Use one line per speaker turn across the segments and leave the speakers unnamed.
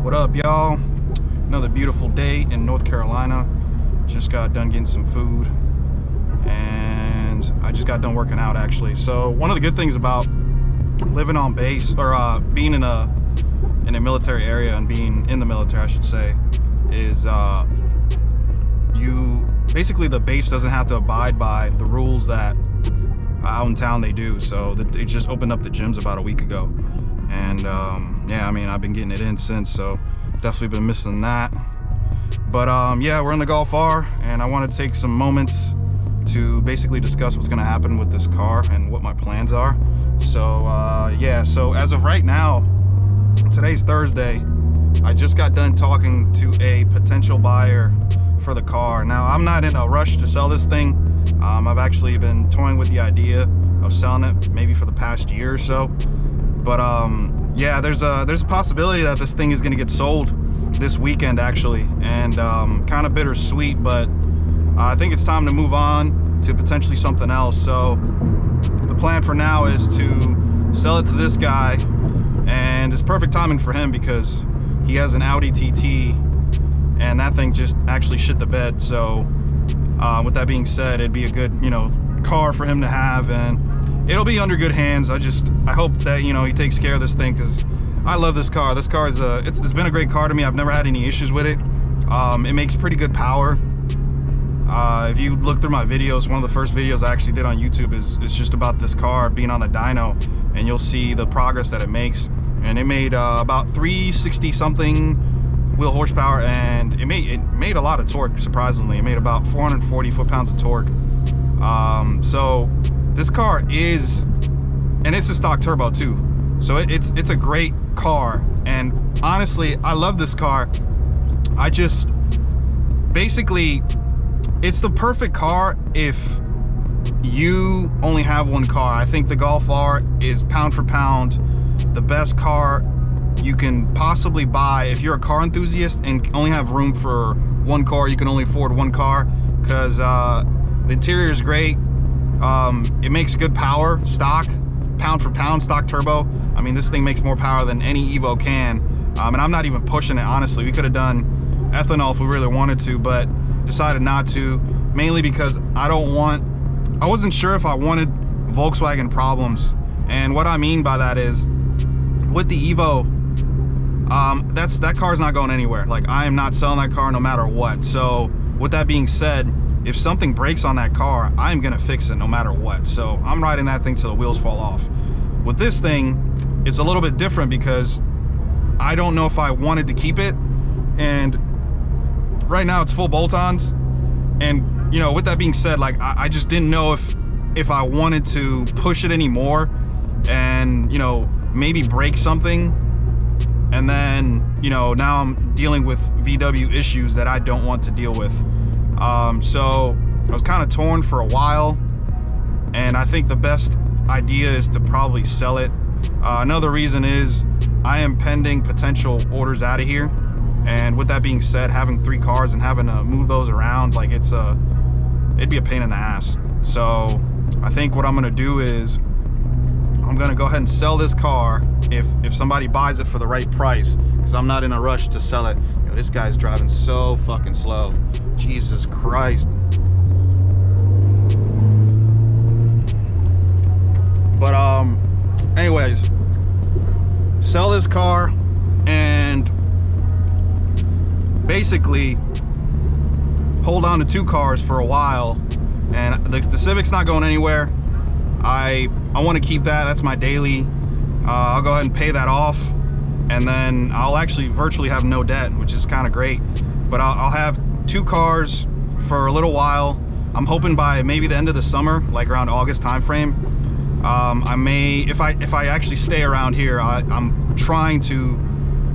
What up, y'all? Another beautiful day in North Carolina. Just got done getting some food and I just got done working out actually. So one of the good things about living on base, or being in a military area and being in the military, I should say, is basically the base doesn't have to abide by the rules that out in town they do. So they just opened up the gyms about a week ago, and yeah, I mean, I've been getting it in since, so definitely been missing that. But yeah, we're in the Golf R, and I want to take some moments to basically discuss what's going to happen with this car and what my plans are. So yeah, so as of right now, today's Thursday, I just got done talking to a potential buyer for the car. Now, I'm not in a rush to sell this thing. I've actually been toying with the idea of selling it maybe for the past year or so. But yeah, there's a possibility that this thing is going to get sold this weekend actually, and kind of bittersweet, but I think it's time to move on to potentially something else. So the plan for now is to sell it to this guy, and it's perfect timing for him because he has an Audi TT and that thing just actually shit the bed. So with that being said, it'd be a good, car for him to have, and it'll be under good hands. I hope that, he takes care of this thing, because I love this car. This car is it's been a great car to me. I've never had any issues with it. It makes pretty good power. If you look through my videos, one of the first videos I actually did on YouTube is just about this car being on the dyno, and you'll see the progress that it makes. And it made about 360 something wheel horsepower, and it made a lot of torque. Surprisingly, it made about 440 foot-pounds of torque. So this car is, and it's a stock turbo too, so it's a great car. And honestly, I love this car. I just basically, it's the perfect car if you only have one car. I think the Golf R is pound for pound the best car you can possibly buy if you're a car enthusiast and only have room for one car. You can only afford one car, because the interior is great. It makes good power, stock, pound for pound, stock turbo. I mean, this thing makes more power than any Evo can, and I'm not even pushing it, honestly. We could have done ethanol if we really wanted to, but decided not to, mainly because I wasn't sure if I wanted Volkswagen problems. And what I mean by that is, with the Evo, that car's not going anywhere. Like, I am not selling that car no matter what. So with that being said, if something breaks on that car, I'm gonna fix it no matter what. So I'm riding that thing till the wheels fall off. With this thing, it's a little bit different because I don't know if I wanted to keep it, and right now it's full bolt-ons. And with that being said, like, I just didn't know if I wanted to push it anymore and maybe break something, and then now I'm dealing with VW issues that I don't want to deal with. So I was kind of torn for a while, and I think the best idea is to probably sell it. Another reason is I am pending potential orders out of here, and with that being said, having 3 cars and having to move those around, like, it'd be a pain in the ass. So I think what I'm gonna do is I'm gonna go ahead and sell this car if somebody buys it for the right price, because I'm not in a rush to sell it. This guy's driving so fucking slow. Jesus Christ. But anyways, sell this car and basically hold on to 2 cars for a while. And the Civic's not going anywhere. I want to keep that. That's my daily. I'll go ahead and pay that off, and then I'll actually virtually have no debt, which is kind of great. But I'll have 2 cars for a little while. I'm hoping by maybe the end of the summer, like around August time frame. I may, if I actually stay around here, I'm trying to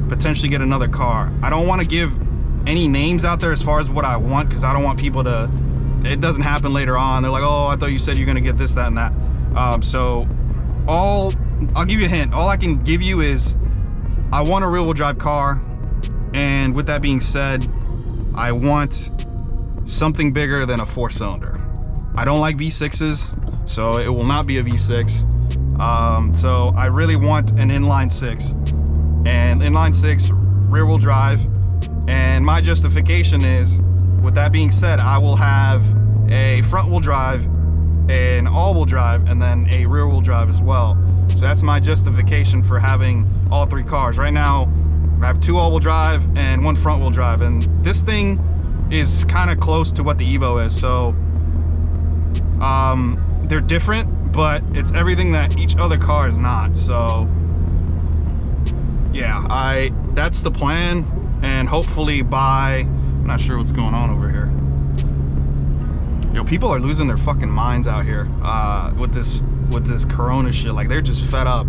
potentially get another car. I don't want to give any names out there as far as what I want, because I don't want people to, it doesn't happen later on. They're like, oh, I thought you said you're gonna get this, that, and that. So I'll give you a hint. All I can give you is I want a rear-wheel drive car, and with that being said, I want something bigger than a 4-cylinder. I don't like V6s, so it will not be a V6. So I really want an inline 6, and inline 6 rear wheel drive. And my justification is, with that being said, I will have a front wheel drive, an all wheel drive, and then a rear wheel drive as well. So that's my justification for having all 3 cars. Right now, I have 2 all wheel drive and 1 front wheel drive. And this thing is kind of close to what the Evo is. So they're different, but it's everything that each other car is not. So yeah, that's the plan. And hopefully by, I'm not sure what's going on over here. Yo, people are losing their fucking minds out here with this corona shit. Like, they're just fed up.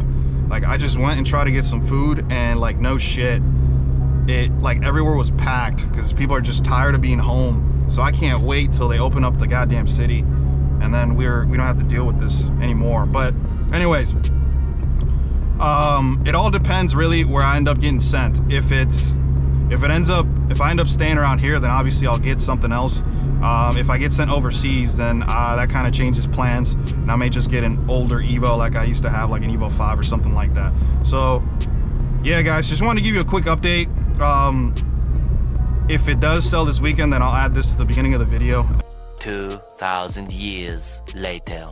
Like, I just went and tried to get some food, and like, no shit, it like everywhere was packed because people are just tired of being home. So I can't wait till they open up the goddamn city, and then we don't have to deal with this anymore. But anyways, it all depends really where I end up getting sent. If I end up staying around here, then obviously I'll get something else. If I get sent overseas, then that kind of changes plans, and I may just get an older Evo like I used to have, like an Evo 5 or something like that. So yeah, guys, just wanted to give you a quick update. If it does sell this weekend, then I'll add this to the beginning of the video.
2,000 years later.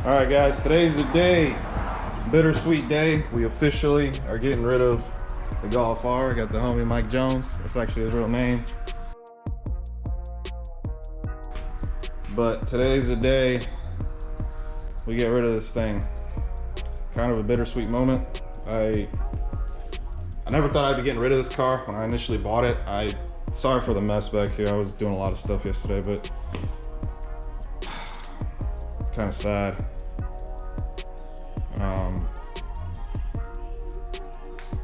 All right, guys, today's the day. Bittersweet day. We officially are getting rid of the Golf R. I got the homie Mike Jones. That's actually his real name. But today's the day we get rid of this thing. Kind of a bittersweet moment. I never thought I'd be getting rid of this car when I initially bought it. Sorry for the mess back here. I was doing a lot of stuff yesterday, but kind of sad.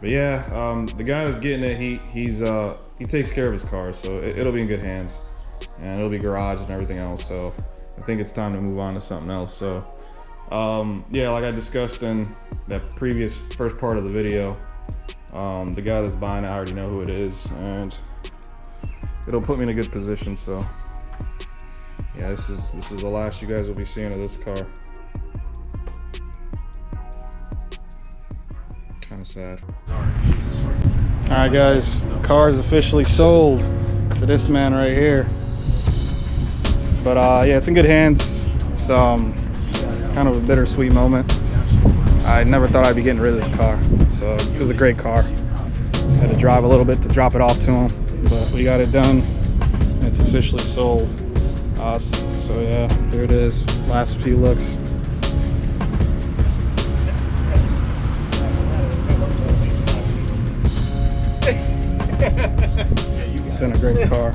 But yeah, the guy that's getting it, he takes care of his car, so it'll be in good hands, and it'll be garage and everything else. So I think it's time to move on to something else. So yeah, like I discussed in that previous first part of the video, the guy that's buying it, I already know who it is, and it'll put me in a good position. So yeah, this is the last you guys will be seeing of this car. Kind of sad. All right, guys, car is officially sold to this man right here. But yeah, it's in good hands. It's kind of a bittersweet moment. I never thought I'd be getting rid of this car, so it was a great car. Had to drive a little bit to drop it off to him, but we got it done. It's officially sold. So yeah, here it is. Last few looks. It's been a great car.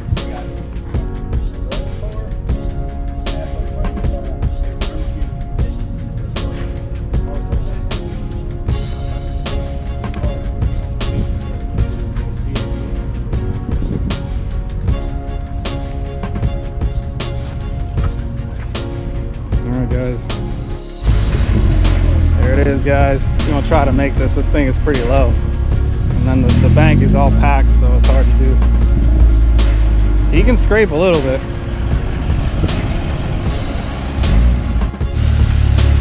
Alright, guys. There it is, guys. I'm gonna try to make this. This thing is pretty low. And then the bank is all packed, so it's hard to do. He can scrape a little bit.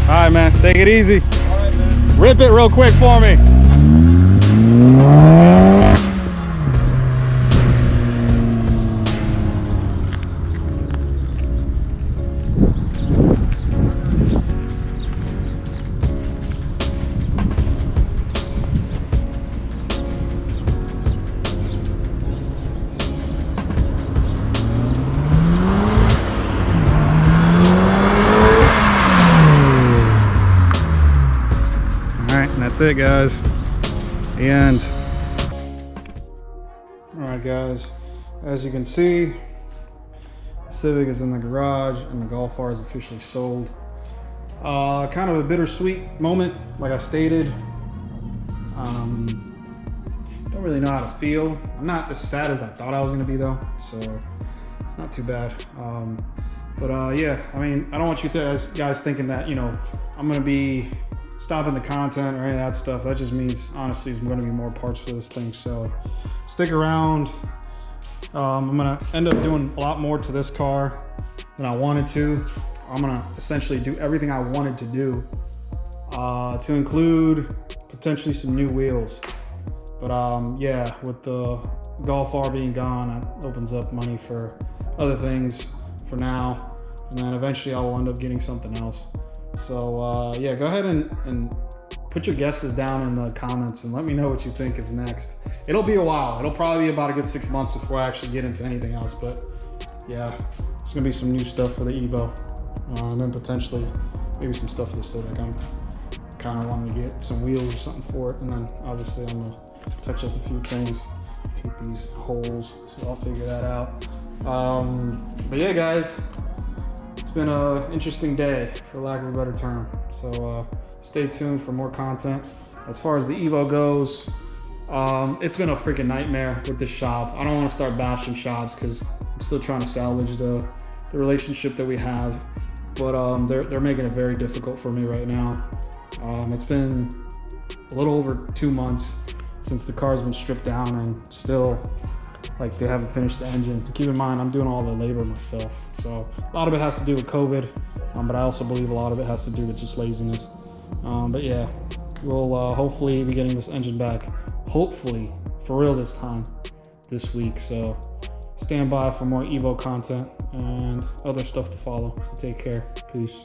All right, man, take it easy. All right, man. Rip it real quick for me. That's it, guys. The end. All right, guys. As you can see, the Civic is in the garage and the Golf R is officially sold. Kind of a bittersweet moment, like I stated. Don't really know how to feel. I'm not as sad as I thought I was gonna be though, so it's not too bad. But yeah, I mean, I don't want you guys thinking that, you know, I'm gonna be stopping the content or any of that stuff. That just means, honestly, there's going to be more parts for this thing, so stick around. I'm going to end up doing a lot more to this car than I wanted to. I'm going to essentially do everything I wanted to do, to include potentially some new wheels. But yeah, with the Golf R being gone, it opens up money for other things for now. And then eventually I will end up getting something else. So yeah, go ahead and put your guesses down in the comments and let me know what you think is next. It'll be a while. It'll probably be about a good 6 months before I actually get into anything else. But yeah, it's gonna be some new stuff for the Evo. And then potentially maybe some stuff for the Civic. I'm kind of wanting to get some wheels or something for it. And then obviously I'm gonna touch up a few things, hit these holes. So I'll figure that out. But yeah, guys, it's been an interesting day, for lack of a better term. So stay tuned for more content. As far as the Evo goes, it's been a freaking nightmare with this shop. I don't want to start bashing shops because I'm still trying to salvage the relationship that we have. But they're making it very difficult for me right now. It's been a little over 2 months since the car's been stripped down, and still, like, they haven't finished the engine. Keep in mind, I'm doing all the labor myself. So a lot of it has to do with COVID, but I also believe a lot of it has to do with just laziness. But yeah, we'll hopefully be getting this engine back, hopefully for real this time, this week. So stand by for more Evo content and other stuff to follow. So take care. Peace.